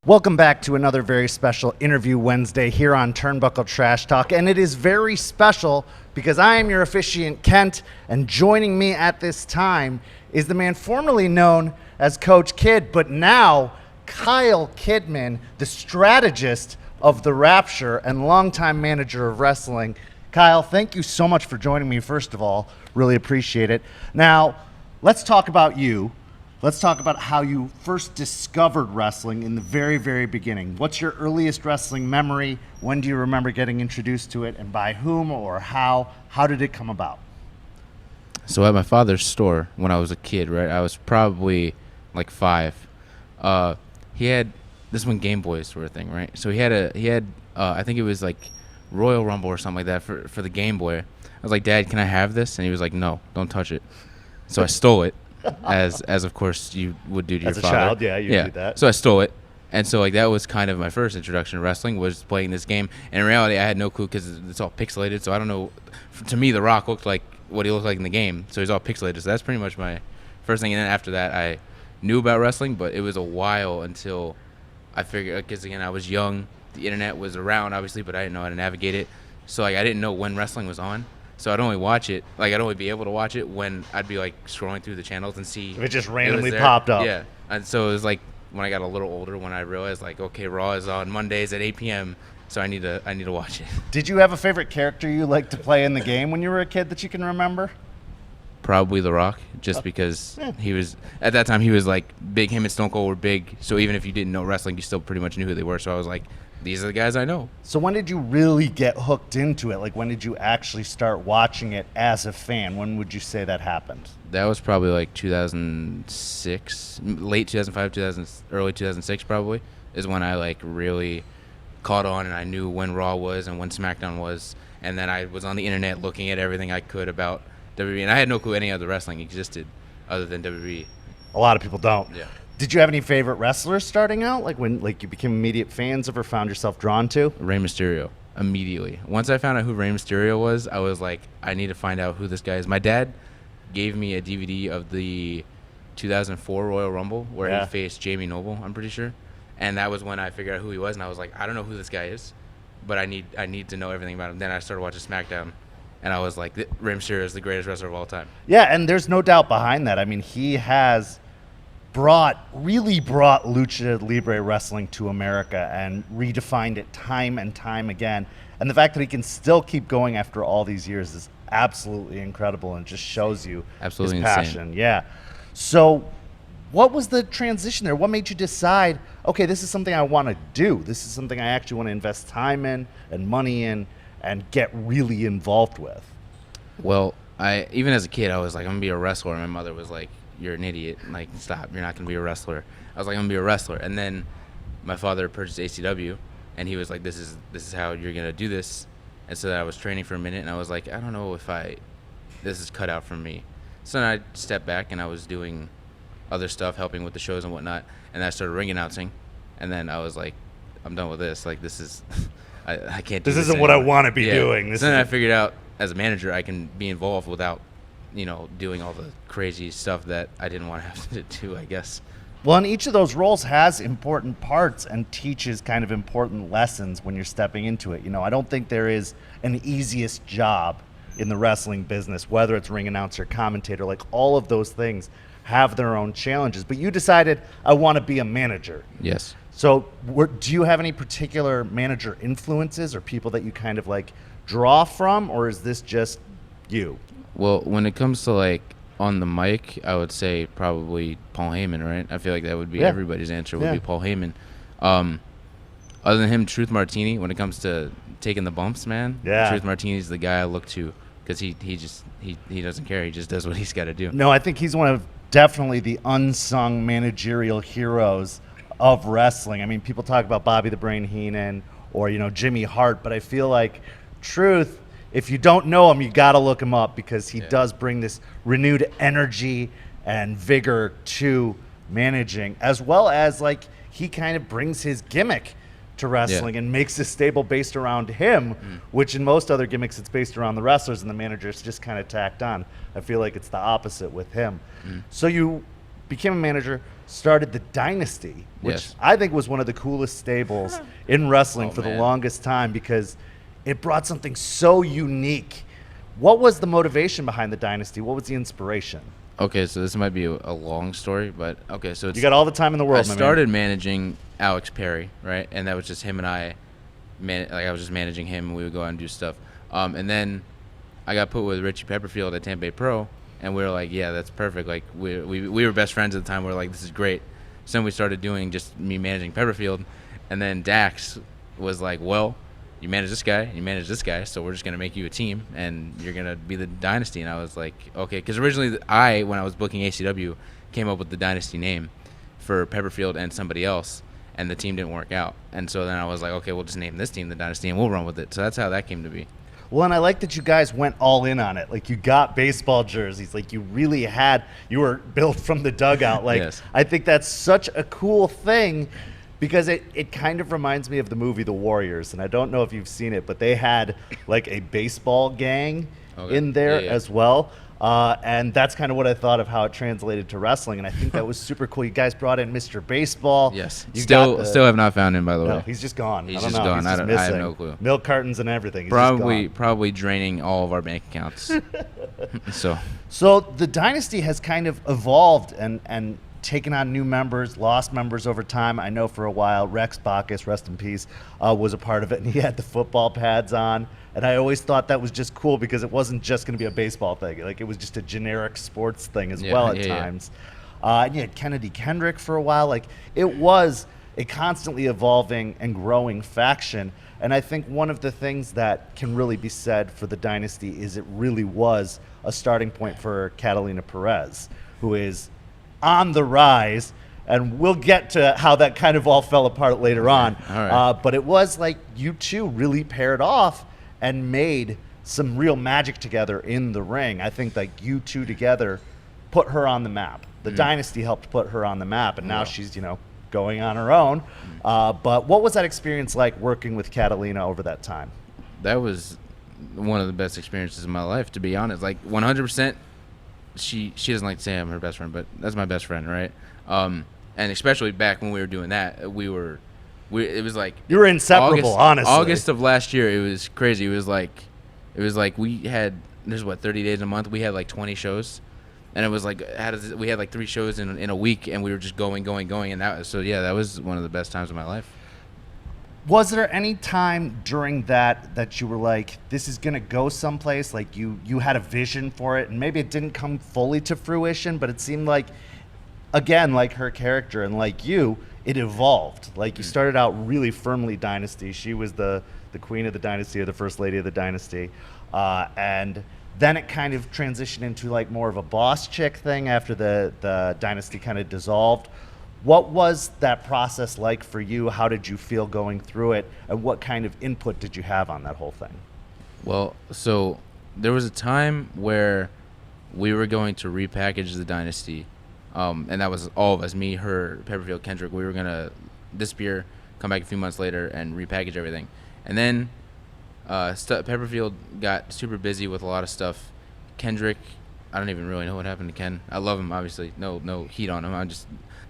Welcome back to another very special Interview Wednesday here on Turnbuckle Trash Talk, and it is very special because I am your officiant, Kent, and joining me at this time is the man formerly known as Coach Kid, but now Kyle Kidman, the strategist of the Rapture and longtime manager of wrestling. Kyle, thank you so much for joining me, first of all. Really appreciate it. Now, let's talk about you. Let's talk about how you first discovered wrestling in the very, very beginning. What's your earliest wrestling memory? When do you remember getting introduced to it, and by whom or how? How did it come about? So at my father's store when I was a kid, right? I was probably like 5. He had this when Game Boys were a thing, right? So he had I think it was like Royal Rumble or something like that for the Game Boy. I was like, "Dad, can I have this?" And he was like, "No, don't touch it." So I stole it. As of course you would do to your father. As a child, yeah, you do that. So I stole it, and so like that was kind of my first introduction to wrestling, was playing this game. And in reality, I had no clue because it's all pixelated. So I don't know. To me, The Rock looked like what he looked like in the game. So he's all pixelated. So that's pretty much my first thing. And then after that, I knew about wrestling, but it was a while until I figured. Because again, I was young. The internet was around, obviously, but I didn't know how to navigate it. So like I didn't know when wrestling was on. So I'd only watch it, like I'd only be able to watch it when I'd be like scrolling through the channels and see If it just randomly there. popped up. Yeah. And so it was like when I got a little older when I realized like, okay, Raw is on Mondays at 8 p.m. So I need to watch it. Did you have a favorite character you liked to play in the game when you were a kid that you can remember? Probably The Rock, just because he was, at that time he was like big. Him and Stone Cold were big. So even if you didn't know wrestling, you still pretty much knew who they were. So I was like, these are the guys I know. So when did you really get hooked into it? Like, when did you actually start watching it as a fan? When would you say that happened? That was probably like 2006, late 2005, early 2006 probably, is when I like really caught on and I knew when Raw was and when SmackDown was. And then I was on the internet looking at everything I could about WWE. And I had no clue any other wrestling existed other than WWE. A lot of people don't. Yeah. Did you have any favorite wrestlers starting out? Like when you became immediate fans of or found yourself drawn to? Rey Mysterio, immediately. Once I found out who Rey Mysterio was, I was like, I need to find out who this guy is. My dad gave me a DVD of the 2004 Royal Rumble where he faced Jamie Noble, I'm pretty sure. And that was when I figured out who he was, and I was like, I don't know who this guy is, but I need to know everything about him. Then I started watching SmackDown, and I was like, Rey Mysterio is the greatest wrestler of all time. Yeah, and there's no doubt behind that. I mean, he has really brought Lucha Libre wrestling to America and redefined it time and time again. And the fact that he can still keep going after all these years is absolutely incredible and just shows you absolutely his passion. Insane. Yeah. So what was the transition there? What made you decide, okay, this is something I want to do. This is something I actually want to invest time in and money in and get really involved with? Well, even as a kid, I was like, I'm going to be a wrestler. And my mother was like, you're an idiot. Like, stop. You're not going to be a wrestler. I was like, I'm going to be a wrestler. And then my father purchased ACW, and he was like, this is how you're going to do this. And so I was training for a minute, and I was like, I don't know if this is cut out for me. So then I stepped back, and I was doing other stuff, helping with the shows and whatnot. And then I started ring announcing. And then I was like, I'm done with this. Like, this is, I can't do this. This isn't what I want to be doing. So then I figured out, as a manager, I can be involved without doing all the crazy stuff that I didn't want to have to do, I guess. Well, and each of those roles has important parts and teaches kind of important lessons when you're stepping into it. I don't think there is an easiest job in the wrestling business, whether it's ring announcer, commentator, like all of those things have their own challenges. But you decided, I want to be a manager. Yes. So do you have any particular manager influences or people that you kind of like draw from, or is this just you? Well, when it comes to like on the mic, I would say probably Paul Heyman, right? I feel like that would be everybody's answer would be Paul Heyman. Other than him, Truth Martini, when it comes to taking the bumps, man. Yeah. Truth Martini's the guy I look to because he doesn't care. He just does what he's got to do. No, I think he's one of definitely the unsung managerial heroes of wrestling. I mean, people talk about Bobby the Brain Heenan or Jimmy Hart, but I feel like Truth, if you don't know him, you got to look him up because he does bring this renewed energy and vigor to managing, as well as like he kind of brings his gimmick to wrestling and makes a stable based around him, which in most other gimmicks it's based around the wrestlers and the managers just kind of tacked on. I feel like it's the opposite with him. So you became a manager, started the Dynasty, which Yes. I think was one of the coolest stables in wrestling for the Man. longest time because it brought something so unique. What was the motivation behind the Dynasty? What was the inspiration? Okay, so this might be a long story, but okay, so it's, You got all the time in the world, I my man. started managing Alex Perry, right? And that was just him and I. I was just managing him, and we would go out and do stuff. And then I got put with Richie Pepperfield at Tampa Bay Pro, and we were like, yeah, that's perfect. Like we were best friends at the time. We were like, this is great. So then we started doing just me managing Pepperfield, and then Dax was like, well, you manage this guy, you manage this guy, so we're just gonna make you a team, and you're gonna be the Dynasty. And I was like, okay, because originally when I was booking ACW, came up with the Dynasty name for Pepperfield and somebody else, and the team didn't work out. And so then I was like, okay, we'll just name this team the Dynasty, and we'll run with it. So that's how that came to be. Well, and I like that you guys went all in on it. Like, you got baseball jerseys. Like, you really you were built from the dugout. Like, Yes. I think that's such a cool thing because it kind of reminds me of the movie The Warriors. And I don't know if you've seen it, but they had, like, a baseball gang in there as well. And that's kind of what I thought of how it translated to wrestling. And I think that was super cool. You guys brought in Mr. Baseball. Yes. You Still got have not found him, by the way. No, he's just gone. He's I don't just know. gone. He's just I have missing. no clue. Milk cartons and everything. He's just gone. Probably draining all of our bank accounts. So the Dynasty has kind of evolved and taken on new members, lost members over time. I know for a while Rex Bacchus, rest in peace, was a part of it, and he had the football pads on. And I always thought that was just cool because it wasn't just going to be a baseball thing. Like, it was just a generic sports thing as well at times. And you had Kennedy Kendrick for a while. Like, it was a constantly evolving and growing faction. And I think one of the things that can really be said for the Dynasty is it really was a starting point for Katalina Perez, who is on the rise. And we'll get to how that kind of all fell apart later on. All right. But it was like you two really paired off and made some real magic together in the ring. I think like you two together put her on the map. The Dynasty helped put her on the map, and now she's, going on her own. But what was that experience like working with Katalina over that time? That was one of the best experiences of my life, to be honest. Like 100%. She doesn't like to say I'm her best friend, but that's my best friend, right? And especially back when we were doing that, it was like You were inseparable, honestly. August of last year, it was crazy. It was like we had 30 days a month. We had like 20 shows, and it was like we had like 3 shows in a week, and we were just going, and that was one of the best times of my life. Was there any time during that you were like, this is going to go someplace, like you had a vision for it, and maybe it didn't come fully to fruition, but it seemed like, again, like her character and like you, it evolved. Like, you started out really firmly Dynasty. She was the queen of the Dynasty, or the first lady of the Dynasty. And then it kind of transitioned into like more of a boss chick thing after the Dynasty kind of dissolved. What was that process like for you? How did you feel going through it? And what kind of input did you have on that whole thing? Well, so there was a time where we were going to repackage the Dynasty. And that was all of us, me, her, Pepperfield, Kendrick. We were going to disappear, come back a few months later, and repackage everything. And then Pepperfield got super busy with a lot of stuff. Kendrick, I don't even really know what happened to Ken. I love him, obviously. No heat on him.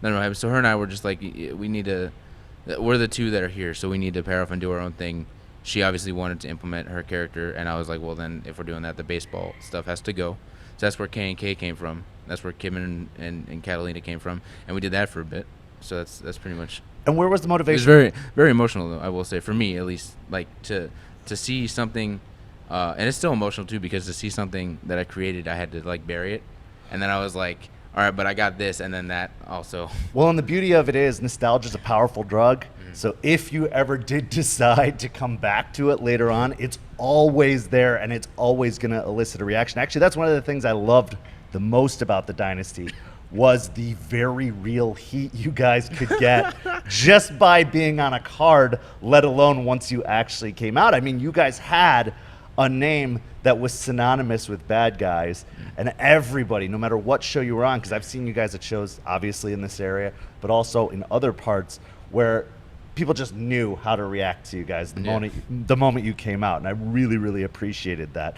None of it. So her and I were just like, we're the two that are here, so we need to pair off and do our own thing. She obviously wanted to implement her character, and I was like, well, then if we're doing that, the baseball stuff has to go. So that's where K&K came from. That's where Kidman and Catalina came from, and we did that for a bit. So that's pretty much. And where was the motivation? It was very, very emotional, though, I will say, for me at least. Like to see something, and it's still emotional too, because to see something that I created, I had to like bury it, and then I was like, all right, but I got this, and then that also. Well, and the beauty of it is nostalgia is a powerful drug. So if you ever did decide to come back to it later on, it's always there, and it's always going to elicit a reaction. Actually, that's one of the things I loved the most about the Dynasty was the very real heat you guys could get just by being on a card, let alone once you actually came out. I mean, you guys had a name that was synonymous with bad guys, and everybody, no matter what show you were on, because I've seen you guys at shows obviously in this area, but also in other parts where people just knew how to react to you guys the moment you came out, and I really, really appreciated that.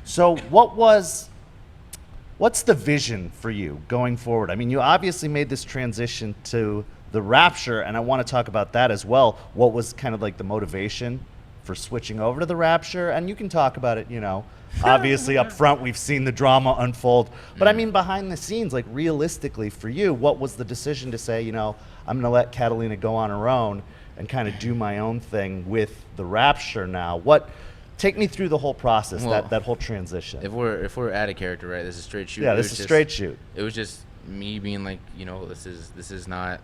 So what was What's the vision for you going forward? I mean, you obviously made this transition to the Rapture, and I want to talk about that as well. What was kind of like the motivation for switching over to the Rapture? And you can talk about it, obviously up front we've seen the drama unfold. But I mean, behind the scenes, like realistically for you, what was the decision to say, I'm going to let Katalina go on her own and kind of do my own thing with the Rapture now? Take me through the whole process, Well, that whole transition. If we're at a character, right? This is straight shoot. Yeah, this is straight shoot. It was just me being like, this is not.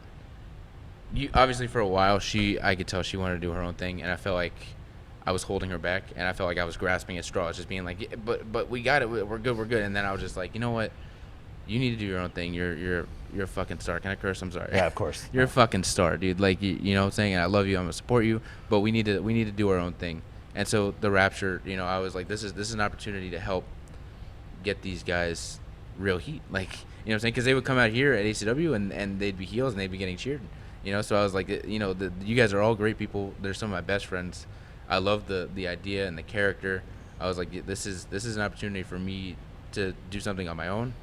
You obviously for a while I could tell she wanted to do her own thing, and I felt like I was holding her back, and I felt like I was grasping at straws, just being like, yeah, but we got it, we're good, and then I was just like, you know what, you need to do your own thing. You're a fucking star. Can I curse? I'm sorry. Yeah, of course. You're a fucking star, dude. Like you know what I'm saying, and I love you. I'm gonna support you, but we need to do our own thing. And so the Rapture, I was like, this is an opportunity to help get these guys real heat, like what I'm saying, because they would come out here at ACW and they'd be heels and they'd be getting cheered, So I was like, you guys are all great people. They're some of my best friends. I love the idea and the character. I was like, this is an opportunity for me to do something on my own,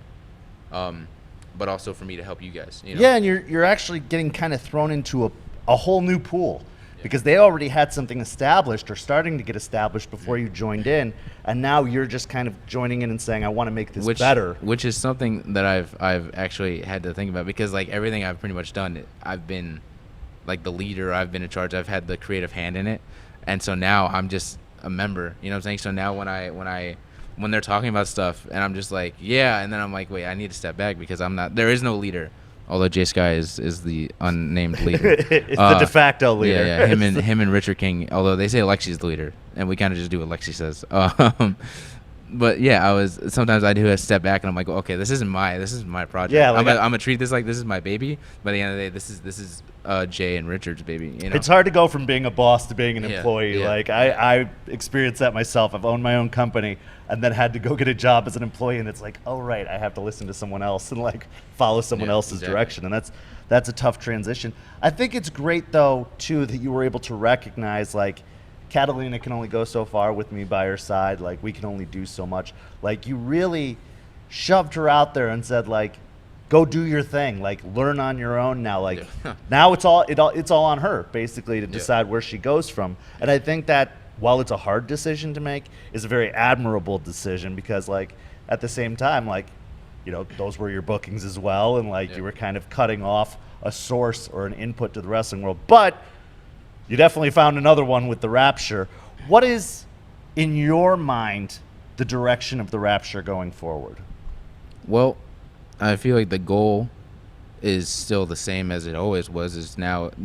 but also for me to help you guys. Yeah, and you're actually getting kind of thrown into a whole new pool. Because they already had something established or starting to get established before you joined in, and now you're just kind of joining in and saying, I want to make this better. Which is something that I've actually had to think about, because like everything I've pretty much done, I've been like the leader, I've been in charge, I've had the creative hand in it, and so now I'm just a member. You know what I'm saying? So now when they're talking about stuff, and I'm just like, yeah, and then I'm like, wait, I need to step back because there is no leader. Although Jay Sky is the unnamed leader. It's the de facto leader. Yeah, him and Richard King. Although they say Lexi's the leader, and we kind of just do what Lexi says. But yeah, sometimes I do a step back and I'm like, well, okay, this is my project. Yeah, like I'm gonna treat this like this is my baby. But at the end of the day, this is Jay and Richard's baby. It's hard to go from being a boss to being an employee. Yeah. Like I experienced that myself. I've owned my own company and then had to go get a job as an employee, and it's like, oh right, I have to listen to someone else and like follow someone else's direction, and that's a tough transition. I think it's great though too that you were able to recognize like Katalina can only go so far with me by her side. Like we can only do so much. Like you really shoved her out there and said like, go do your thing. Like learn on your own now. Like now it's all on her basically to decide where she goes from. And I think that while it's a hard decision to make, is a very admirable decision because like at the same time like those were your bookings as well, and like you were kind of cutting off a source or an input to the wrestling world, but you definitely found another one with the Rapture. What is, in your mind, the direction of the Rapture going forward? Well, I feel like the goal is still the same as it always was. It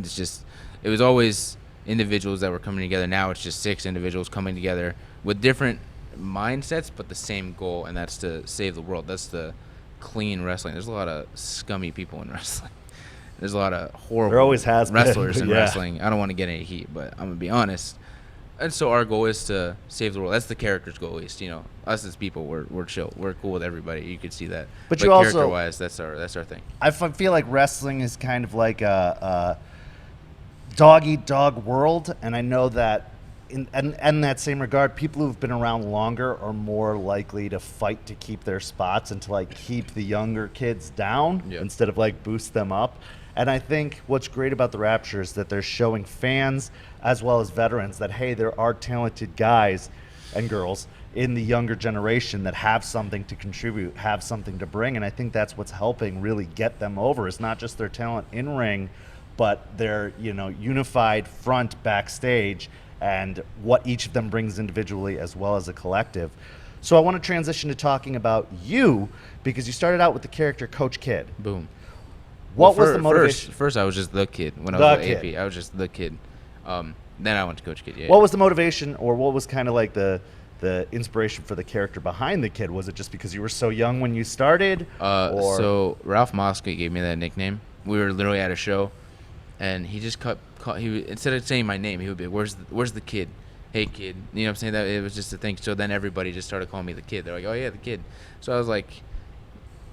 was always individuals that were coming together. Now it's just 6 individuals coming together with different mindsets, but the same goal, and that's to save the world. That's the clean wrestling. There's a lot of scummy people in wrestling. There's a lot of horrible wrestlers in wrestling. I don't want to get any heat, but I'm going to be honest. And so our goal is to save the world. That's the character's goal, at least. Us as people, we're chill. We're cool with everybody. You could see that. But you also, character-wise, that's our thing. I feel like wrestling is kind of like a dog-eat-dog world, and I know that in that same regard, people who've been around longer are more likely to fight to keep their spots and to like keep the younger kids down instead of like boost them up. And I think what's great about the Rapture is that they're showing fans as well as veterans that, hey, there are talented guys and girls in the younger generation that have something to contribute, have something to bring. And I think that's what's helping really get them over. It's not just their talent in ring, but their unified front backstage and what each of them brings individually as well as a collective. So I want to transition to talking about you, because you started out with the character Coach Kid. Boom. What was the motivation? First, I was just the kid. When I was at AP, I was just the kid. Then I went to Coach Kid. Yeah. What was the motivation, or what was kind of like the inspiration for the character behind the kid? Was it just because you were so young when you started? So Ralph Mosky gave me that nickname. We were literally at a show, and he just instead of saying my name, he would be, "Where's the kid? Hey kid." You know what I'm saying? That it was just a thing. So then everybody just started calling me the kid. They're like, "Oh yeah, the kid." So I was like,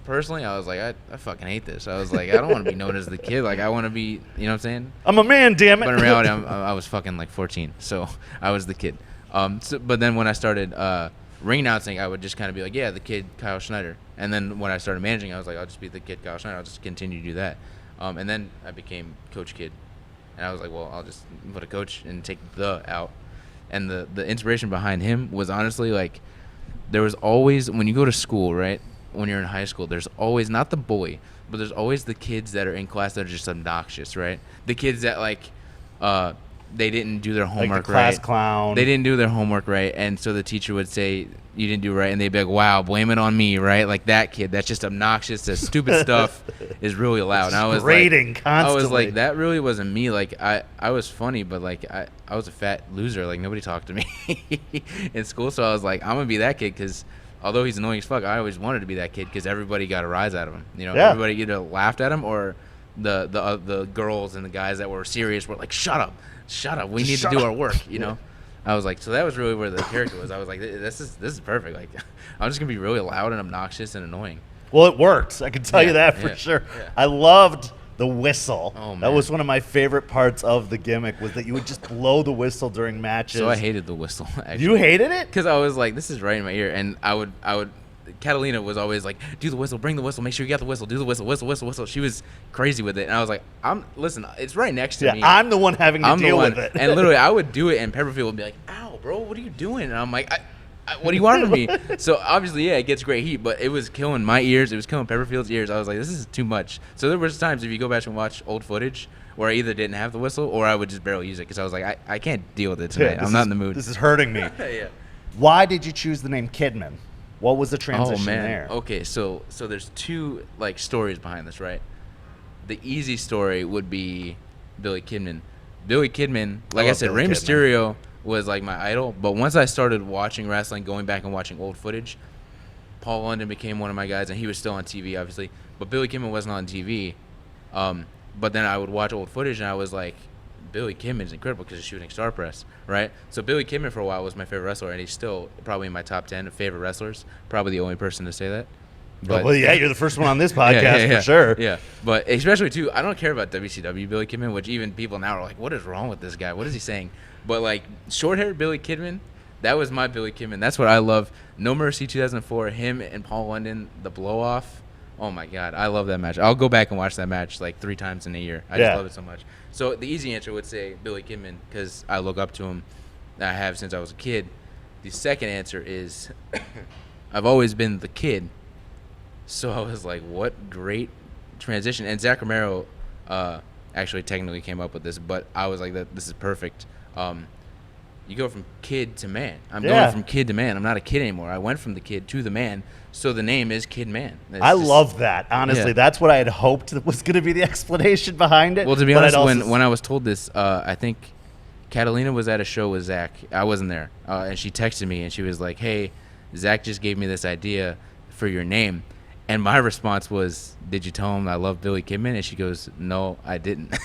personally, I was like, I fucking hate this. I was like, I don't want to be known as the kid. Like, I want to be, you know what I'm saying? I'm a man, damn it. But in reality, I was fucking like 14, so I was the kid. But then when I started ring announcing, I would just kind of be like, yeah, the kid, Kyle Schneider. And then when I started managing, I was like, I'll just be the kid Kyle Shawn. I'll just continue to do that. And then I became Coach Kid. And I was like, well, I'll just put a coach and take the out. And the inspiration behind him was honestly like, there was always, when you go to school, right, when you're in high school, there's always, not the bully, but there's always the kids that are in class that are just obnoxious, right? The kids that, like, they didn't do their homework like the class right. clown. They didn't do their homework right, and so the teacher would say, you didn't do it right, and they'd be like, wow, blame it on me, right? Like, that kid that's just obnoxious, that stupid stuff is really loud. And I was grading like, constantly. I was like, that really wasn't me. Like, I was funny, but, like, I was a fat loser. Like, nobody talked to me in school, so I was like, I'm going to be that kid because although he's annoying as fuck, I always wanted to be that kid because everybody got a rise out of him. You know, everybody either laughed at him or the girls and the guys that were serious were like, shut up, we need to do our work. You know, I was like, so that was really where the character was. I was like, this is perfect. Like, I'm just gonna be really loud and obnoxious and annoying. Well, it worked. I can tell you that for sure. Yeah. I loved the whistle. Oh, man. That was one of my favorite parts of the gimmick, was that you would just blow the whistle during matches. So I hated the whistle. Actually. You hated it? Because I was like, this is right in my ear, and I would. Catalina was always like, do the whistle, bring the whistle, make sure you got the whistle, do the whistle. She was crazy with it, and I was like, listen, it's right next to me. I'm the one having to deal with it. And literally, I would do it, and Pepperfield would be like, ow, bro, what are you doing? And I'm like, what do you want from me? So obviously, it gets great heat, but it was killing my ears. It was killing Pepperfield's ears. I was like, this is too much. So there was times if you go back and watch old footage where I either didn't have the whistle or I would just barely use it because I was like, I can't deal with it tonight. I'm not in the mood. This is hurting me. Yeah. Why did you choose the name Kidman? What was the transition there? Okay, so there's two like stories behind this, right? The easy story would be Billy Kidman. Billy Kidman, like I said, Rey Mysterio was like my idol, but once I started watching wrestling, going back and watching old footage, Paul London became one of my guys, and he was still on TV, obviously, but Billy Kidman wasn't on TV. But then I would watch old footage, and I was like, Billy Kidman is incredible because he's shooting star press, right? So Billy Kidman for a while was my favorite wrestler, and he's still probably in my top 10 of favorite wrestlers. Probably the only person to say that. But, well, yeah, you're the first one on this podcast for sure. Yeah, but especially too, I don't care about WCW Billy Kidman, which even people now are like, what is wrong with this guy? What is he saying? But like short-haired Billy Kidman, that was my Billy Kidman. That's what I love. No Mercy 2004, him and Paul London, the blow-off. Oh my God, I love that match. I'll go back and watch that match like 3 times in a year. I just love it so much. So the easy answer would say Billy Kidman because I look up to him. I have since I was a kid. The second answer is I've always been the kid. So I was like, what great transition. And Zach Romero actually technically came up with this, but I was like, this is perfect. You go from kid to man. I'm going from kid to man. I'm not a kid anymore. I went from the kid to the man. So the name is Kid Man. I love that. Honestly, that's what I had hoped was going to be the explanation behind it. Well, to be honest, when I was told this, I think Catalina was at a show with Zach. I wasn't there. And she texted me, and she was like, hey, Zach just gave me this idea for your name. And my response was, did you tell him I love Billy Kidman? And she goes, no, I didn't.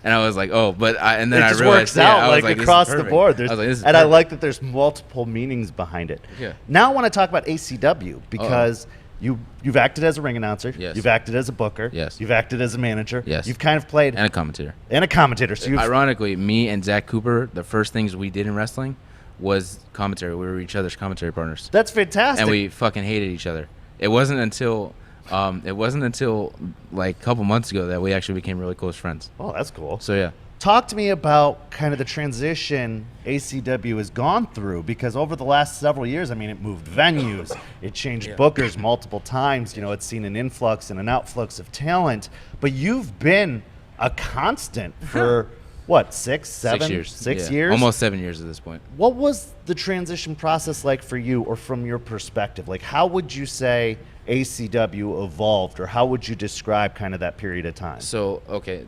And I was like, oh, and then I realized, works out like across the board. I like that there's multiple meanings behind it. Yeah. Now I want to talk about ACW because you've acted as a ring announcer. Yes. You've acted as a booker. Yes. You've acted as a manager. Yes. You've kind of played and a commentator. So ironically, me and Zach Cooper, the first things we did in wrestling was commentary. We were each other's commentary partners. That's fantastic. And we fucking hated each other. It wasn't until like a couple months ago that we actually became really close friends. Oh, that's cool. So yeah. Talk to me about kind of the transition ACW has gone through, because over the last several years, I mean, it moved venues, it changed bookers multiple times. You know, it's seen an influx and an outflux of talent, but you've been a constant for what, 6 years? 6 years? Almost 7 years at this point. What was the transition process like for you, or from your perspective? Like, how would you say ACW evolved, or how would you describe kind of that period of time? So, okay,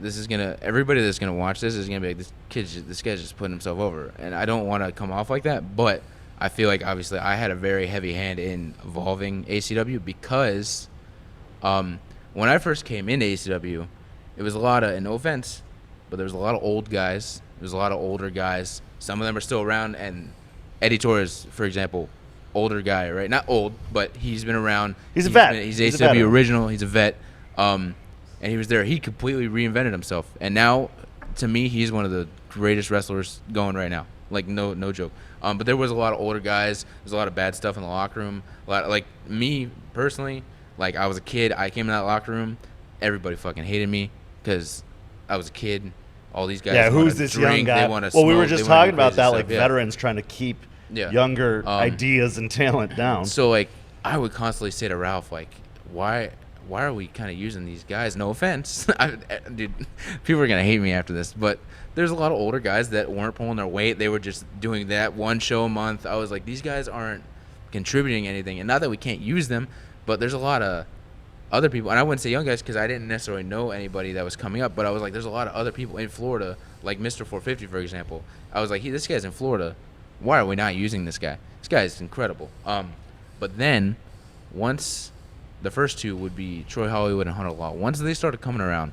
everybody that's gonna watch this is gonna be like, this guy's just putting himself over, and I don't want to come off like that, but I feel like obviously I had a very heavy hand in evolving ACW because when I first came into ACW, it was a lot of, and no offense, but there was a lot of old guys. There was a lot of older guys. Some of them are still around, and Eddie Torres, for example, older guy, right? Not old, but he's been around. He's a vet. He's ACW original. He's a vet. And he was there. He completely reinvented himself. And now, to me, he's one of the greatest wrestlers going right now. Like, no joke. But there was a lot of older guys. There's a lot of bad stuff in the locker room. A lot, like me personally, Like, I was a kid. I came in that locker room. Everybody fucking hated me because I was a kid. All these guys who's this drink, young guy? They want to Well, we were smoke, just they wanna talking do about crazy that, stuff. like veterans trying to keep younger ideas and talent down. So, like, I would constantly say to Ralph, like, why are we kind of using these guys? No offense. Dude, people are going to hate me after this, but there's a lot of older guys that weren't pulling their weight. They were just doing that one show a month. I was like, these guys aren't contributing anything. And not that we can't use them, but there's a lot of other people. And I wouldn't say young guys because I didn't necessarily know anybody that was coming up, but I was like, there's a lot of other people in Florida, like Mr. 450, for example. I was like, this guy's in Florida. Why are we not using this guy? This guy is incredible. But then once the first two would be Troy Hollywood and Hunter Law. Once they started coming around,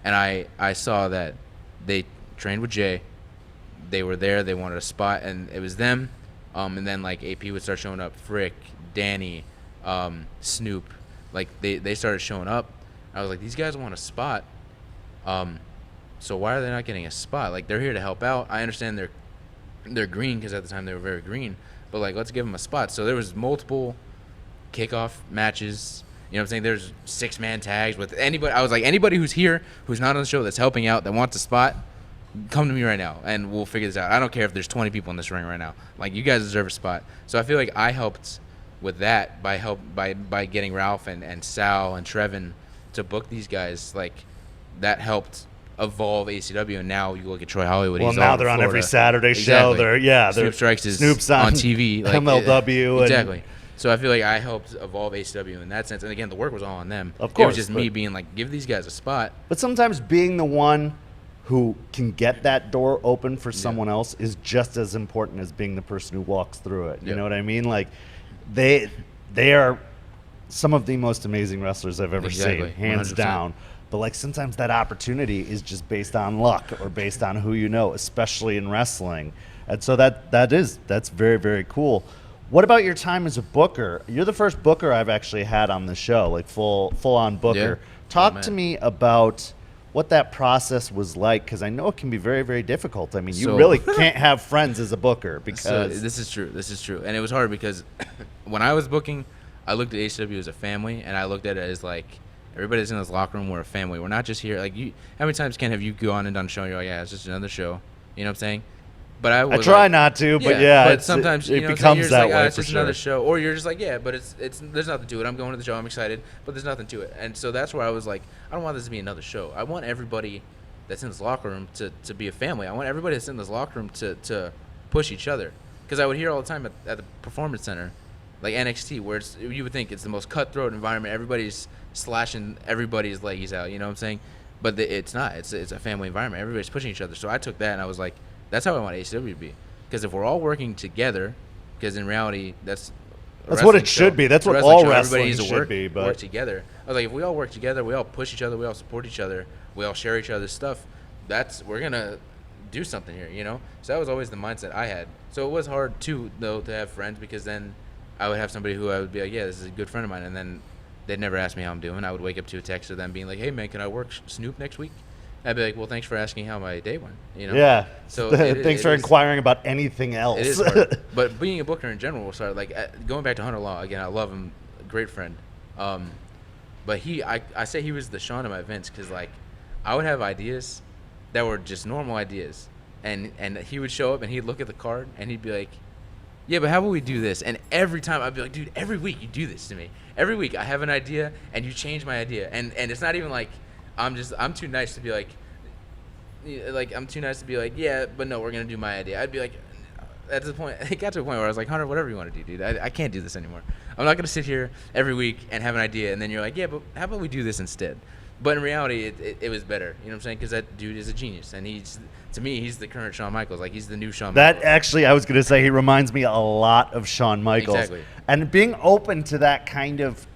and I saw that they trained with Jay, they were there, they wanted a spot, and it was them. And then like AP would start showing up, Frick, Danny, Snoop, like they started showing up. I was like, these guys want a spot. So why are they not getting a spot? Like, they're here to help out. I understand they're green because at the time they were very green, but like, let's give them a spot. So there was multiple kickoff matches. You know what I'm saying? There's 6-man tags with anybody. I was like, anybody who's here, who's not on the show, that's helping out, that wants a spot, come to me right now, and we'll figure this out. I don't care if there's 20 people in this ring right now. Like, you guys deserve a spot. So I feel like I helped with that by getting Ralph and Sal and Trevin to book these guys. Like, that helped evolve ACW, and now you look at Troy Hollywood. Well, he's now all they're over on Florida. every Saturday show. Exactly. They're Snoop Strikes is Snoop's on TV. Like, MLW. Exactly. So I feel like I helped evolve ACW in that sense. And again, the work was all on them. Of course. It was just me being like, give these guys a spot. But sometimes being the one who can get that door open for someone else is just as important as being the person who walks through it. You know what I mean? Like, they are some of the most amazing wrestlers I've ever seen, hands 100%. down. But like, sometimes that opportunity is just based on luck or based on who you know, especially in wrestling. And so that's very, very cool. What about your time as a booker? You're the first booker I've actually had on the show, like full on booker. Yeah. Talk to me about what that process was like, because I know it can be very, very difficult. I mean, you really can't have friends as a booker because this is true. And it was hard because when I was booking, I looked at HW as a family, and I looked at it as like, everybody that's in this locker room, we're a family. We're not just here. Like, how many times have you gone and done a show and you're like, yeah, it's just another show. You know what I'm saying? But I try not to, but but sometimes it you know becomes you're just that like, way it's for just sure. another show, or you're just like, yeah, but it's there's nothing to it. I'm going to the show, I'm excited, but there's nothing to it. And so that's where I was like, I don't want this to be another show. I want everybody that's in this locker room to be a family. I want everybody that's in this locker room to push each other, because I would hear all the time at the Performance Center, like NXT, where you would think it's the most cutthroat environment. Everybody's slashing everybody's legs out. You know what I'm saying? But it's not. It's a family environment. Everybody's pushing each other. So I took that and I was like, that's how I want ACW to be. Because if we're all working together, because in reality, that's what it should be. That's what all wrestling should be. But work together. I was like, if we all work together, we all push each other, we all support each other, we all share each other's stuff. We're gonna do something here, you know. So that was always the mindset I had. So it was hard too, though, to have friends, because then I would have somebody who I would be like, yeah, this is a good friend of mine, and then they'd never ask me how I'm doing. I would wake up to a text of them being like, hey man, can I work Snoop next week? I'd be like, well, thanks for asking how my day went. You know? Yeah. So thanks for inquiring about anything else. It is hard. But being a booker in general, like going back to Hunter Law again, I love him, great friend. But I say he was the Shawn of my events, because like I would have ideas that were just normal ideas, and he would show up and he'd look at the card and he'd be like, yeah, but how about we do this? And every time I'd be like, dude, every week you do this to me. Every week I have an idea and you change my idea, and it's not even like I'm too nice to be like I'm too nice to be like, yeah, but no, we're gonna do my idea. I'd be like, at the point, it got to a point where I was like, Hunter, whatever you want to do, dude. I can't do this anymore. I'm not gonna sit here every week and have an idea, and then you're like, yeah, but how about we do this instead? But in reality, it was better. You know what I'm saying? Because that dude is a genius, and to me, he's the current Shawn Michaels. Like, he's the new Shawn Michaels. That actually, I was gonna say, he reminds me a lot of Shawn Michaels. Exactly. And being open to that kind of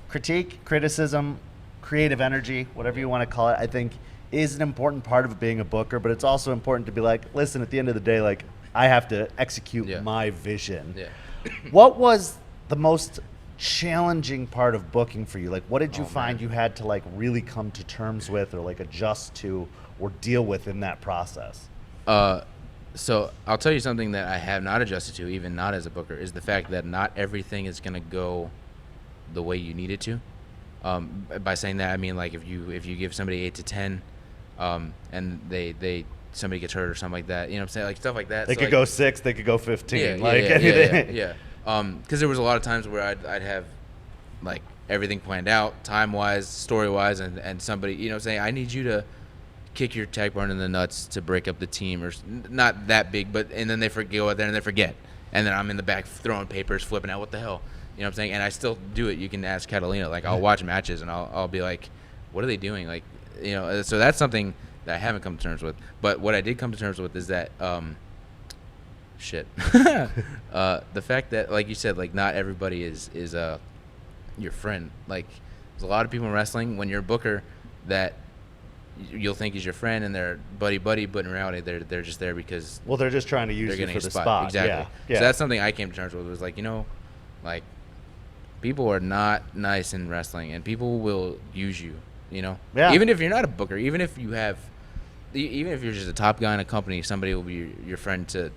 critique, criticism, creative energy, whatever you want to call it, I think is an important part of being a booker. But it's also important to be like, listen, at the end of the day, like, I have to execute my vision. Yeah. What was the most challenging part of booking for you? Like, what did you find you had to like really come to terms with, or like adjust to, or deal with in that process? So I'll tell you something that I have not adjusted to, even not as a booker, is the fact that not everything is going to go the way you need it to. By saying that, I mean like if you give somebody 8 to 10, and somebody gets hurt or something like that, you know what I'm saying, like stuff like that. They So, could like, go 6, they could go 15. yeah, Like yeah, anything. yeah, yeah. Because there was a lot of times where I'd have like everything planned out, time wise, story wise, and somebody, you know what I'm saying, I need you to kick your tag partner in the nuts to break up the team, or not that big, but and then they go out there and they forget, and then I'm in the back throwing papers, flipping out, what the hell, you know what I'm saying, and I still do it. You can ask Catalina. Like I'll watch matches and I'll be like, what are they doing? Like, you know, so that's something that I haven't come to terms with. But what I did come to terms with is that the fact that, like you said, like not everybody is your friend. Like there's a lot of people in wrestling, when you're a booker, that you'll think is your friend and they're buddy, but in reality they're just there because Well, they're just trying to use they're you getting for a the spot. Exactly. Yeah. Yeah. So that's something I came to terms with, was like, you know, like people are not nice in wrestling and people will use you, you know. Yeah. Even if you're not a booker, even if you're just a top guy in a company, somebody will be your friend to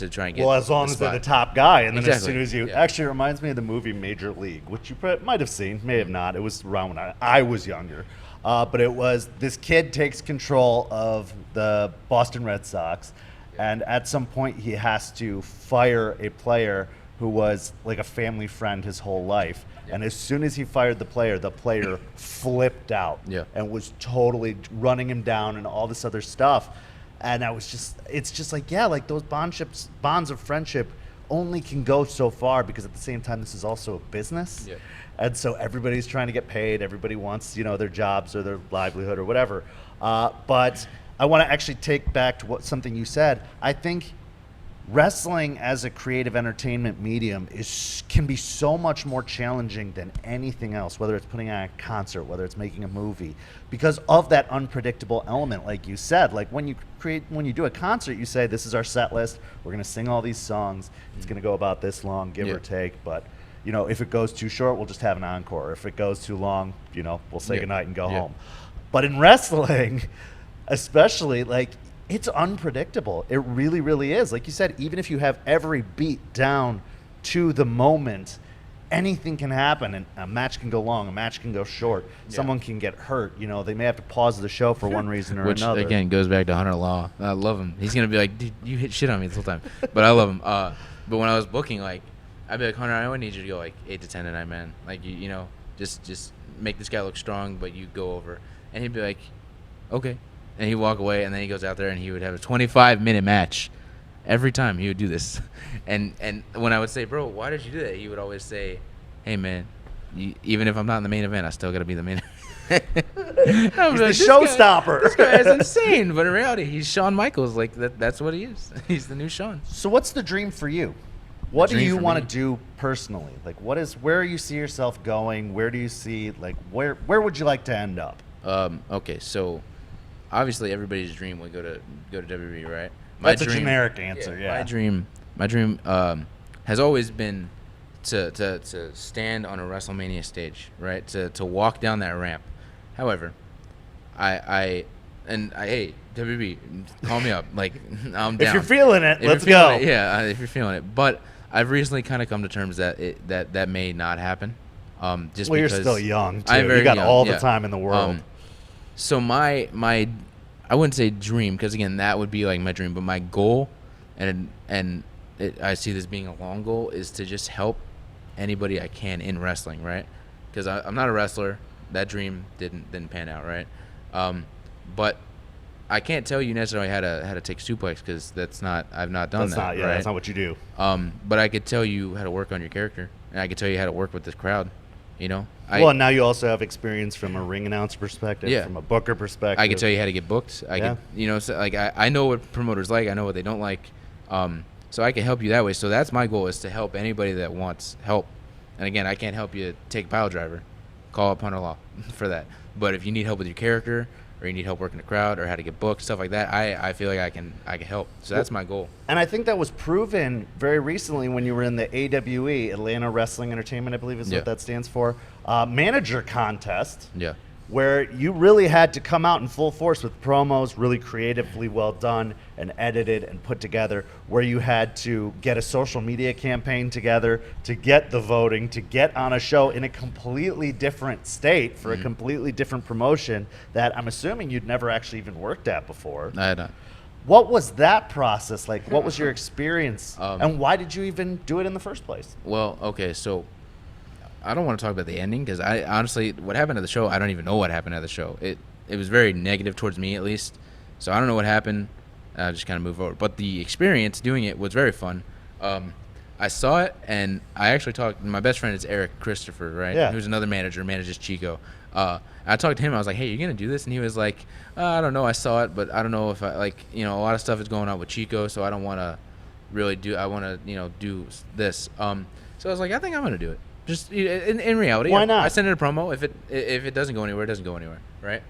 try and get. Well, as long as they're the top guy, and then as Exactly. soon as you Yeah. actually, it reminds me of the movie Major League, which you might have seen, may have not. It was around when I was younger, but it was this kid takes control of the Boston Red Sox, and at some point he has to fire a player who was like a family friend his whole life. Yeah. And as soon as he fired the player flipped out Yeah. and was totally running him down and all this other stuff. And it's just like, yeah, like those bonds of friendship only can go so far, because at the same time, this is also a business. Yeah. And so everybody's trying to get paid. Everybody wants, you know, their jobs or their livelihood or whatever. But I want to actually take back to something you said. I think wrestling as a creative entertainment medium can be so much more challenging than anything else, whether it's putting on a concert, whether it's making a movie, because of that unpredictable element. Like you said, like when you do a concert, you say, this is our set list, we're going to sing all these songs, it's going to go about this long, give or take, but you know, if it goes too short, we'll just have an encore. If it goes too long, you know, we'll say goodnight and go home. But in wrestling, especially, like, it's unpredictable. It really, really is. Like you said, even if you have every beat down to the moment, anything can happen, and a match can go long, a match can go short. Someone can get hurt. You know, they may have to pause the show for one reason or Which, another. again, goes back to Hunter Law. I love him. He's going to be like, dude, you hit shit on me this whole time. But I love him. But when I was booking, like, I'd be like, Hunter, I would need you to go, like, 8 to 10 tonight, man. Like, you know, just make this guy look strong, but you go over. And he'd be like, okay. And he'd walk away, and then he goes out there, and he would have a 25-minute match. Every time he would do this. And when I would say, bro, why did you do that? He would always say, hey, man, even if I'm not in the main event, I still got to be the main event. He's the showstopper. This guy is insane. But in reality, he's Shawn Michaels. Like, that's what he is. He's the new Shawn. So what's the dream for you? What do dream you for want me? to do personally? Like, where you see yourself going? Where do you see, like, where would you like to end up? Okay, so obviously everybody's dream would go to WWE, right? That's a generic answer, yeah. My dream has always been to stand on a WrestleMania stage, right? To walk down that ramp. However, hey, WWE, call me up. Like, I'm down. If you're feeling it, If you're let's feeling go. it, yeah, if you're feeling it. But I've recently kind of come to terms that that may not happen. Just Well, you're because still young, too. I'm very You got young, all the yeah. time in the world. So my I wouldn't say dream, because again that would be like my dream, but my goal, I see this being a long goal, is to just help anybody I can in wrestling, right? Because I'm not a wrestler. That dream didn't pan out, right? But I can't tell you necessarily how to take suplex, because I've not done that. Right? That's not what you do. But I could tell you how to work on your character, and I could tell you how to work with this crowd. You know. Well, now you also have experience from a ring announcer perspective, Yeah. from a booker perspective. I can tell you how to get booked. I can, you know, so like I know what promoters like. I know what they don't like. So I can help you that way. So that's my goal, is to help anybody that wants help. And again, I can't help you take a pile driver. Call up Hunter Law for that. But if you need help with your character, or you need help working the crowd, or how to get booked, stuff like that, I feel like I can help. So that's my goal. And I think that was proven very recently when you were in the AWE, Atlanta Wrestling Entertainment, I believe is Yeah. what that stands for, manager contest. Yeah. where you really had to come out in full force with promos, really creatively well done and edited and put together, where you had to get a social media campaign together to get the voting, to get on a show in a completely different state for a completely different promotion that I'm assuming you'd never actually even worked at before. I had not. What was that process like? What was your experience? And why did you even do it in the first place? Well, okay, so I don't want to talk about the ending because I honestly, what happened at the show, I don't even know what happened at the show. It was very negative towards me, at least. So I don't know what happened. I just kind of moved forward. But the experience doing it was very fun. I saw it, and I actually talked. My best friend is Eric Christopher, right? Yeah. Who's another manager, manages Chico. I talked to him. I was like, "Hey, you're gonna do this?" And he was like, "I don't know. I saw it, but I don't know if I like. A lot of stuff is going on with Chico, so I don't want to really do. I want to, do this." So I was like, "I think I'm gonna do it." Just in reality, why not? I sent in a promo. If it doesn't go anywhere, it doesn't go anywhere, right?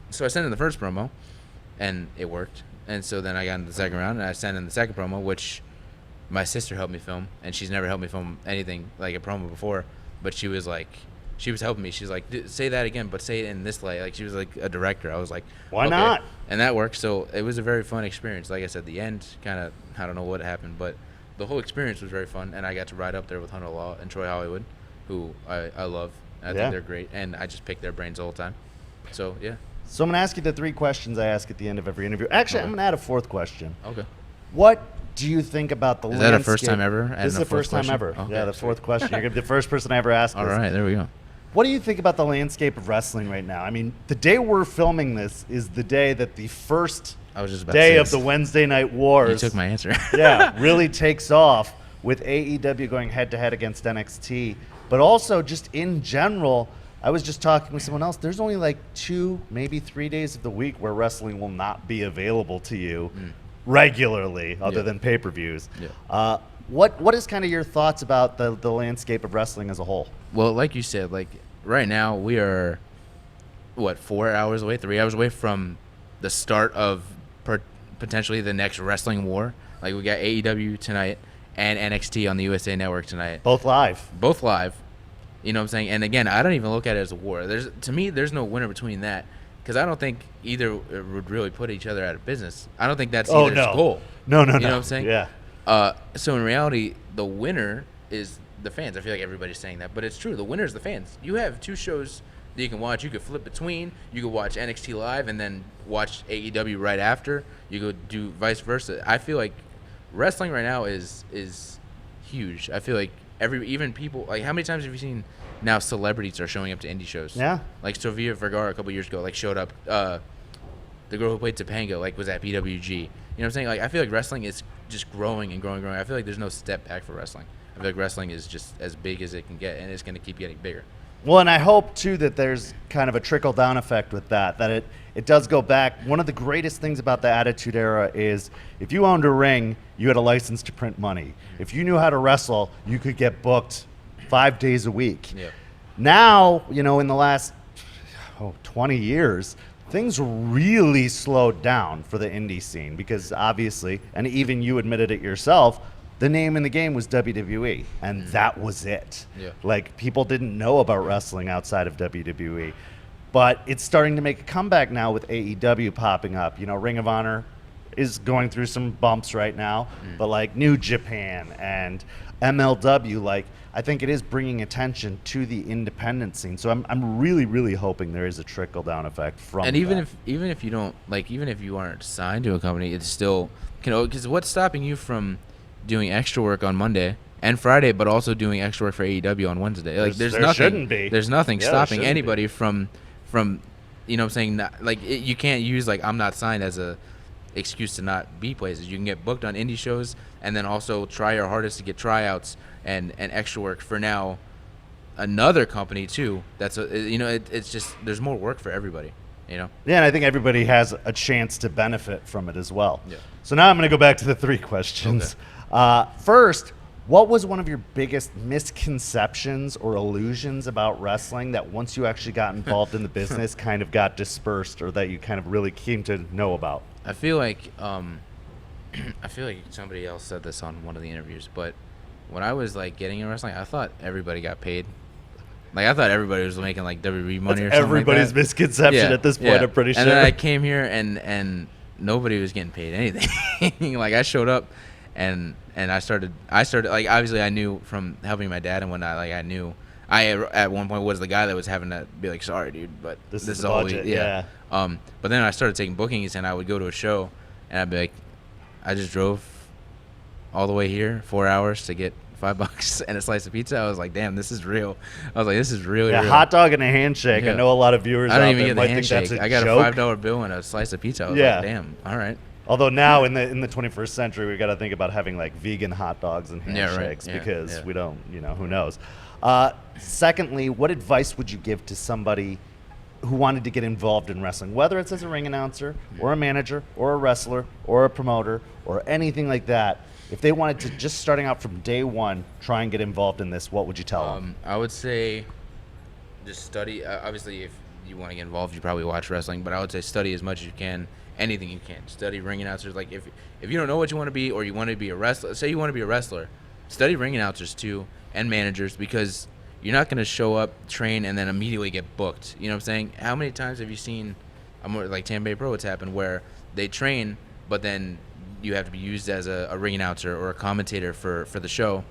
So I sent in the first promo, and it worked. And so then I got into the second round, and I sent in the second promo, which my sister helped me film, and she's never helped me film anything like a promo before. But she was helping me. She's like, say that again, but say it in this light. Like she was like a director. I was like, why okay. not? And that worked. So it was a very fun experience. Like I said, the end kind of, I don't know what happened, but the whole experience was very fun. And I got to ride up there with Hunter Law and Troy Hollywood, who I love. I think they're great. And I just pick their brains all the time. So, yeah. So I'm going to ask you the 3 questions I ask at the end of every interview. Actually, Okay. I'm going to add a 4th question. Okay. What do you think about the Is landscape? that a first time ever? This is the first time ever. Okay, Yeah, the sweet. 4th question. You're going to be the first person I ever asked All this. right, there we go. What do you think about the landscape of wrestling right now? I mean, the day we're filming this is the day that the first I was just about day to of say the Wednesday Night Wars You took my answer. really takes off with AEW going head-to-head against NXT. But also, just in general, I was just talking with someone else. There's only like 2, maybe 3 days of the week where wrestling will not be available to you regularly, other than pay-per-views. Yeah. What is kind of your thoughts about the landscape of wrestling as a whole? Well, like you said, like right now we are, 4 hours away, 3 hours away from the start of potentially the next wrestling war. Like we got AEW tonight and NXT on the USA Network tonight. Both live. Both live. You know what I'm saying? And again, I don't even look at it as a war. To me, there's no winner between that because I don't think either would really put each other out of business. I don't think that's either's goal. No. You know what I'm saying? Yeah. So in reality, the winner is the fans. I feel like everybody's saying that, but it's true. The winner is the fans. You have 2 shows that you can watch. You could flip between. You could watch NXT live and then watch AEW right after. You could do vice versa. I feel like wrestling right now is huge. I feel like even people, like how many times have you seen now celebrities are showing up to indie shows? Yeah. Like Sofia Vergara a couple years ago, like showed up. The girl who played Topanga, like was at PWG. You know what I'm saying? Like I feel like wrestling is just growing and growing and growing. I feel like there's no step back for wrestling. I feel like wrestling is just as big as it can get, and it's going to keep getting bigger. Well, and I hope, too, that there's kind of a trickle-down effect with that it does go back. One of the greatest things about the Attitude Era is if you owned a ring, you had a license to print money. If you knew how to wrestle, you could get booked 5 days a week. Yeah. Now, in the last 20 years, things really slowed down for the indie scene because obviously, and even you admitted it yourself, the name in the game was WWE, and that was it. Yeah. Like, people didn't know about wrestling outside of WWE. But it's starting to make a comeback now with AEW popping up. Ring of Honor is going through some bumps right now, but like New Japan and MLW, I think it is bringing attention to the independent scene. So I'm really, really hoping there is a trickle-down effect from And that. even if you don't, even if you aren't signed to a company, it's still, because what's stopping you from doing extra work on Monday and Friday, but also doing extra work for AEW on Wednesday? Like there nothing, shouldn't be. There's nothing Yeah, stopping there anybody from you know what I'm saying, you can't use I'm not signed as a excuse to not be places. You can get booked on indie shows and then also try your hardest to get tryouts and extra work for now another company too. That's it's just there's more work for everybody. Yeah, and I think everybody has a chance to benefit from it as well. Yeah. So now I'm going to go back to the 3 questions. First, what was one of your biggest misconceptions or illusions about wrestling that once you actually got involved in the business kind of got dispersed or that you kind of really came to know about? I feel like somebody else said this on one of the interviews, but when I was getting in wrestling, I thought everybody got paid. Like I thought everybody was making like WWE money or something. Everybody's like that. misconception at this point. I'm pretty sure. And then I came here and nobody was getting paid anything. Like I showed up, and I started like obviously I knew from helping my dad and whatnot. Like I knew I at one point was the guy that was having to be like, sorry, dude, but this is all budget, we yeah. But then I started taking bookings, and I would go to a show, and I'd be like, I just drove all the way here 4 hours to get $5 and a slice of pizza. I was like, damn, this is real. I was like, this is really real. Hot dog and a handshake. Yeah. I know a lot of viewers I don't out even there get the might think handshake. that's a I got joke. a $5 bill and a slice of pizza. I was like, damn, all right. Although now in the 21st century, we got to think about having like vegan hot dogs and handshakes because we don't, who knows. Secondly, what advice would you give to somebody who wanted to get involved in wrestling, whether it's as a ring announcer or a manager or a wrestler or a promoter or anything like that? If they wanted to, just starting out from day one, try and get involved in this, what would you tell them? I would say just study. Obviously, if you want to get involved, you probably watch wrestling, but I would say study as much as you can, anything you can. Study ring announcers. Like if you don't know what you want to be or you want to be a wrestler, say you want to be a wrestler, study ring announcers too and managers, because you're not going to show up, train, and then immediately get booked. You know what I'm saying? How many times have you seen, like Tampa Bay Pro, it's happened where they train, but then you have to be used as a ring announcer or a commentator for the show.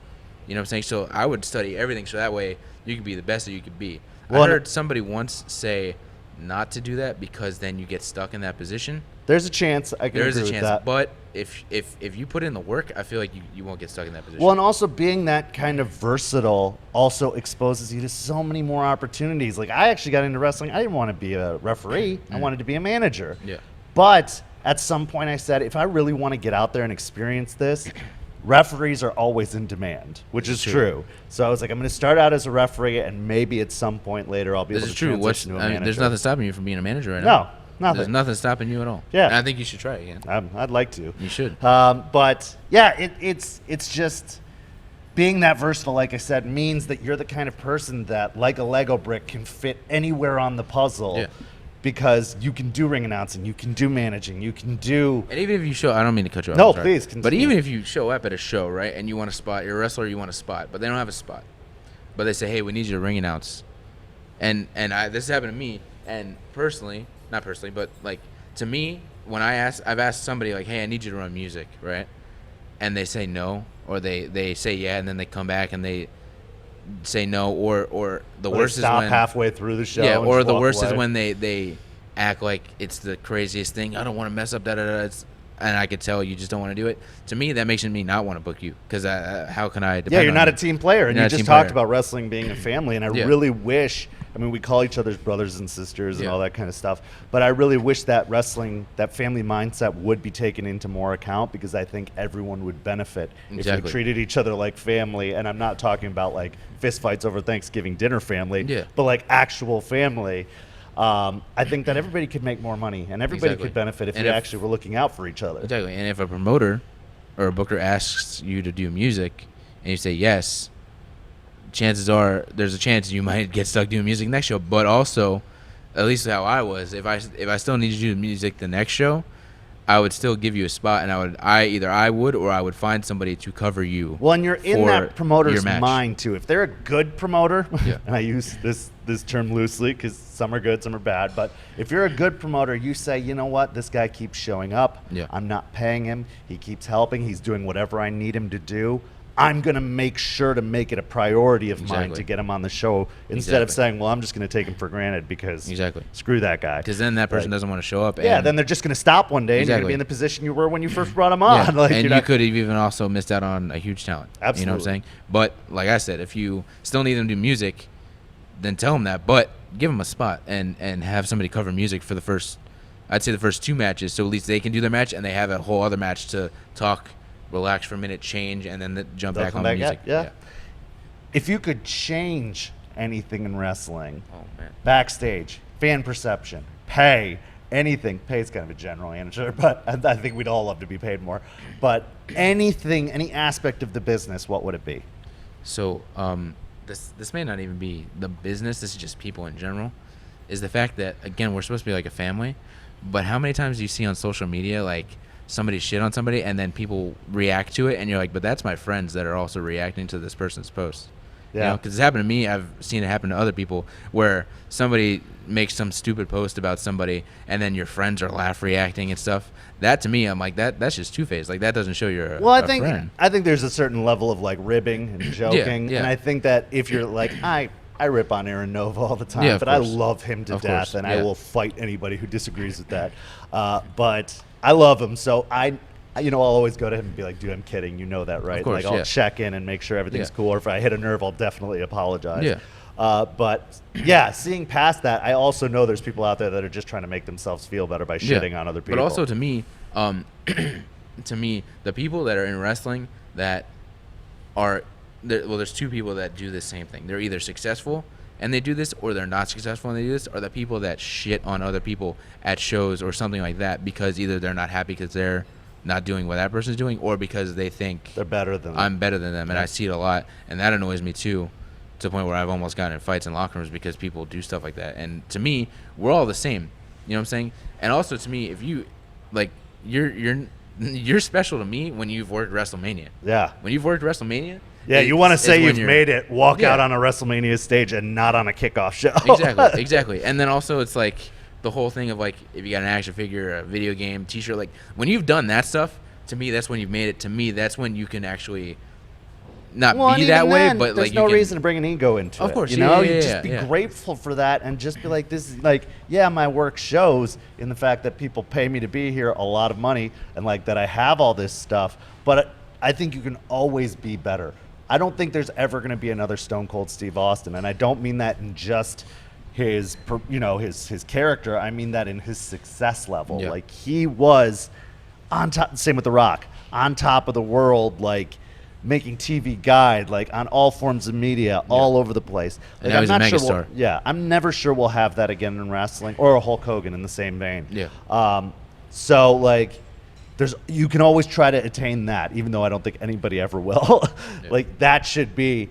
You know what I'm saying? So I would study everything so that way you can be the best that you could be. Well, I heard somebody once say not to do that because then you get stuck in that position. There's a chance. I can agree with that. But if you put in the work, I feel like you won't get stuck in that position. Well, and also being that kind of versatile also exposes you to so many more opportunities. Like I actually got into wrestling. I didn't want to be a referee. I wanted to be a manager. Yeah. But at some point I said, if I really want to get out there and experience this, referees are always in demand, which is true. So I was like, I'm going to start out as a referee, and maybe at some point later I'll be able to transition to a manager. There's nothing stopping you from being a manager right now. No, nothing. There's nothing stopping you at all. Yeah. And I think you should try it again. I'd like to. You should. But yeah, it's just being that versatile, like I said, means that you're the kind of person that, like a Lego brick, can fit anywhere on the puzzle. Yeah. Because you can do ring announcing, you can do managing, you can do. And even if you show, I don't mean to cut you off. No, please continue. But even if you show up at a show, right, and you want a spot, you're a wrestler, you want a spot, but they don't have a spot. But they say, hey, we need you to ring announce. And this happened to me, and not personally, but like to me, when I've asked somebody like, hey, I need you to run music, right? And they say no, or they say yeah, and then they come back and they say no, or the worst is when halfway through the show. Yeah, or the worst away. is when they act like it's the craziest thing. I don't want to mess up and I could tell you just don't want to do it. To me, that makes me not want to book you because how can I? Yeah, you're not a team player, and you just talked about wrestling being a family, and I really wish. I mean, we call each other's brothers and sisters and all that kind of stuff, but I really wish that wrestling, that family mindset would be taken into more account, because I think everyone would benefit if we treated each other like family. And I'm not talking about like fist fights over Thanksgiving dinner family, but like actual family. I think that everybody could make more money, and everybody could benefit if we actually were looking out for each other. Exactly. And if a promoter or a booker asks you to do music and you say yes, chances are there's a chance you might get stuck doing music next show. But also, at least how I was, if I still need you to do music the next show, I would still give you a spot, and I would find somebody to cover you. Well, and you're in that promoter's mind too. If they're a good promoter, and I use this term loosely because some are good, some are bad, but if you're a good promoter, you say, you know what, this guy keeps showing up. I'm not paying him. He keeps helping. He's doing whatever I need him to do. I'm going to make sure to make it a priority of mine to get him on the show instead of saying, well, I'm just going to take him for granted because screw that guy. Because then that person doesn't want to show up. Yeah, then they're just going to stop one day and you're going to be in the position you were when you first brought him on. Like, and you could have even also missed out on a huge talent. Absolutely. You know what I'm saying? But like I said, if you still need them to do music, then tell them that. But give them a spot and have somebody cover music for the first 2 matches, so at least they can do their match and they have a whole other match to talk, relax for a minute, change, and then jump back on the music. Yeah. If you could change anything in wrestling, backstage, fan perception, pay, anything. Pay is kind of a general answer, but I think we'd all love to be paid more. But anything, any aspect of the business, what would it be? So this may not even be the business. This is just people in general. Is the fact that, again, we're supposed to be like a family, but how many times do you see on social media like somebody shit on somebody and then people react to it and you're like, but that's my friends that are also reacting to this person's post. Yeah. Because it's happened to me. I've seen it happen to other people where somebody makes some stupid post about somebody, and then your friends are laugh reacting and stuff. That to me, I'm like, that's just two-faced. Like, that doesn't show you're a friend. I think there's a certain level of like ribbing and joking, yeah. and I think that if you're like I rip on Aaron Nova all the time, Yeah, of but I course. love him to Of death, course, and yeah. I will fight anybody who disagrees with that. But I love him, so I'll always go to him and be like, dude, I'm kidding. You know that, right? Of course, like, I'll yeah. check in and make sure everything's Yeah. cool, or if I hit a nerve, I'll definitely apologize. Yeah. But yeah, seeing past that, I also know there's people out there that are just trying to make themselves feel better by shitting on other people. But also to me, the people that are in wrestling that are there's two people that do the same thing. They're either successful and they do this, or they're not successful and they do this, or the people that shit on other people at shows or something like that because either they're not happy because they're not doing what that person's doing, or because they think they're better than them. I'm better than them. And I see it a lot, and that annoys me too, to the point where I've almost gotten in fights in locker rooms because people do stuff like that. And to me, we're all the same. You know what I'm saying? And also to me, if you like, you're special to me when you've worked WrestleMania. Yeah. When you've worked WrestleMania. Yeah, you want to say you've you're- made it, walk Yeah. out on a WrestleMania stage and not on a kickoff show. Exactly. And then also it's like the whole thing of like, if you got an action figure, a video game, t-shirt, like when you've done that stuff, to me, that's when you've made it. To me, that's when you can actually not Well, be and that even way, then, but there's like no you can, reason to bring an ego into it. Of course, you yeah, know, yeah, you yeah, just be yeah. grateful for that, and just be like, this is like, yeah, my work shows in the fact that people pay me to be here a lot of money, and like that I have all this stuff. But I think you can always be better. I don't think there's ever going to be another Stone Cold Steve Austin, and I don't mean that in just his character. I mean that in his success level. Yeah. Like he was on top. Same with The Rock, on top of the world, like making TV Guide, like on all forms of media, all over the place. Like, And now he's a not sure megastar. I'm never sure we'll have that again in wrestling, or a Hulk Hogan in the same vein. Yeah. So like, you can always try to attain that, even though I don't think anybody ever will. Yeah. Like that should be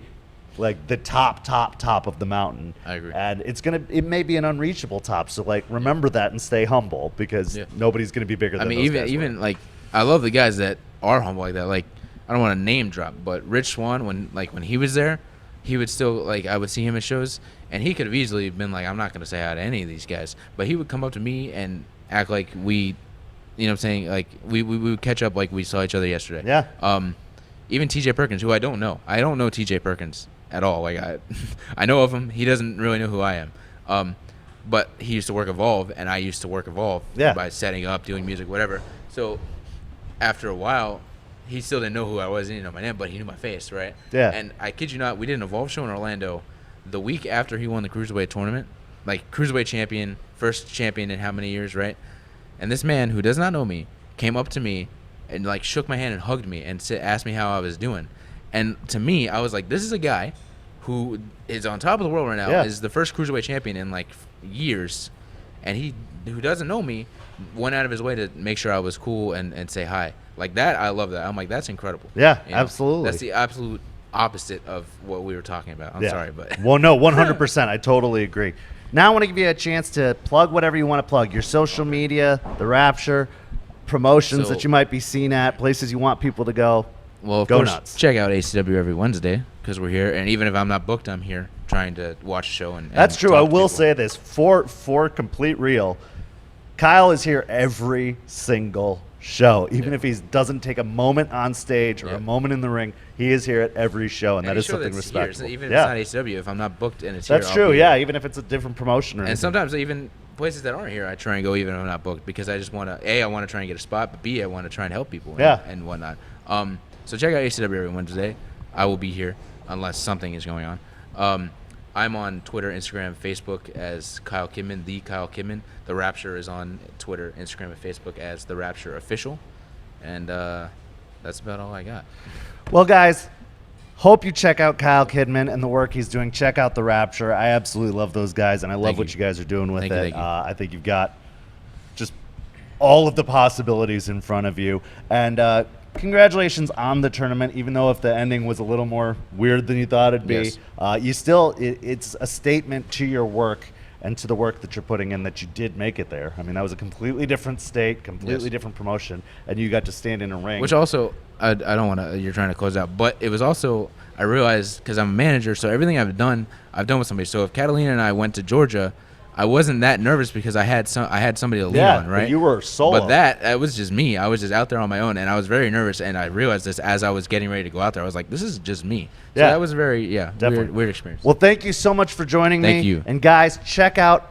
like the top of the mountain. I agree. And it may be an unreachable top. So like, remember that and stay humble, because nobody's going to be bigger than I mean, those guys even were. like, I love the guys that are humble like that. Like, I don't want to name drop, but Rich Swann, when he was there, he would still, like, I would see him at shows, and he could have easily been like, I'm not going to say hi to any of these guys, but he would come up to me and act like we, you know what I'm saying, like we would catch up like we saw each other yesterday. Yeah. Even TJ Perkins, who I don't know TJ Perkins at all. Like, I know of him. He doesn't really know who I am. But he used to work Evolve, and I used to work Evolve by setting up, doing music, whatever. So after a while, he still didn't know who I was. He didn't know my name, but he knew my face, right? Yeah. And I kid you not, we did an Evolve show in Orlando the week after he won the Cruiserweight tournament. Like, Cruiserweight champion, first champion in how many years, right? And this man, who does not know me, came up to me and, like, shook my hand and hugged me and asked me how I was doing. And to me, I was like, this is a guy who is on top of the world right now, is the first Cruiserweight champion in, like, years, and he, who doesn't know me, went out of his way to make sure I was cool and say hi. Like that, I love that. I'm like, that's incredible. Yeah, You know? absolutely. That's the absolute opposite of what we were talking about. I'm sorry, but Well, no, 100%. I totally agree. Now I want to give you a chance to plug whatever you want to plug. Your social media, the Rapture, promotions So- that you might be seen at, places you want people to go. well, of Go course, nuts. check out ACW every Wednesday because we're here, and even if I'm not booked, I'm here trying to watch a show and That's true. talk I to will people. say this for complete real. Kyle is here every single show, even if he doesn't take a moment on stage or a moment in the ring. He is here at every show, and that Any is show something that's here, respectable. even if it's not ACW, if I'm not booked and it's That's here, I'll true. be Yeah, here. even if it's a different promotion or And anything. sometimes even places that aren't here, I try and go even if I'm not booked because I just want to, A, I want to try and get a spot, but B, I want to try and help people and whatnot. So check out ACW every Wednesday. I will be here unless something is going on. I'm on Twitter, Instagram, Facebook as Kyle Kidman, the Kyle Kidman. The Rapture is on Twitter, Instagram, and Facebook as The Rapture Official. And that's about all I got. Well, guys, hope you check out Kyle Kidman and the work he's doing. Check out The Rapture. I absolutely love those guys, and I love Thank what you. you guys are doing with Thank you, it. thank you. I think you've got just all of the possibilities in front of you. And congratulations on the tournament, even though if the ending was a little more weird than you thought it'd be. Yes. It's a statement to your work and to the work that you're putting in that you did make it there. I mean, that was a completely different state, completely different promotion, and you got to stand in a ring. Which also, I don't want to, you're trying to close out, but it was also, I realized, because I'm a manager, so everything I've done with somebody. So if Catalina and I went to Georgia, I wasn't that nervous because I had somebody to lean on, right? But you were solo. But it was just me. I was just out there on my own, and I was very nervous, and I realized this as I was getting ready to go out there. I was like, this is just me. So that was very, weird experience. Well, thank you so much for joining me. Thank you. And guys, check out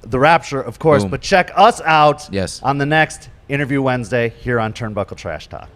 the Rapture, of course, Boom. but check us out Yes. on the next Interview Wednesday here on Turnbuckle Trash Talk.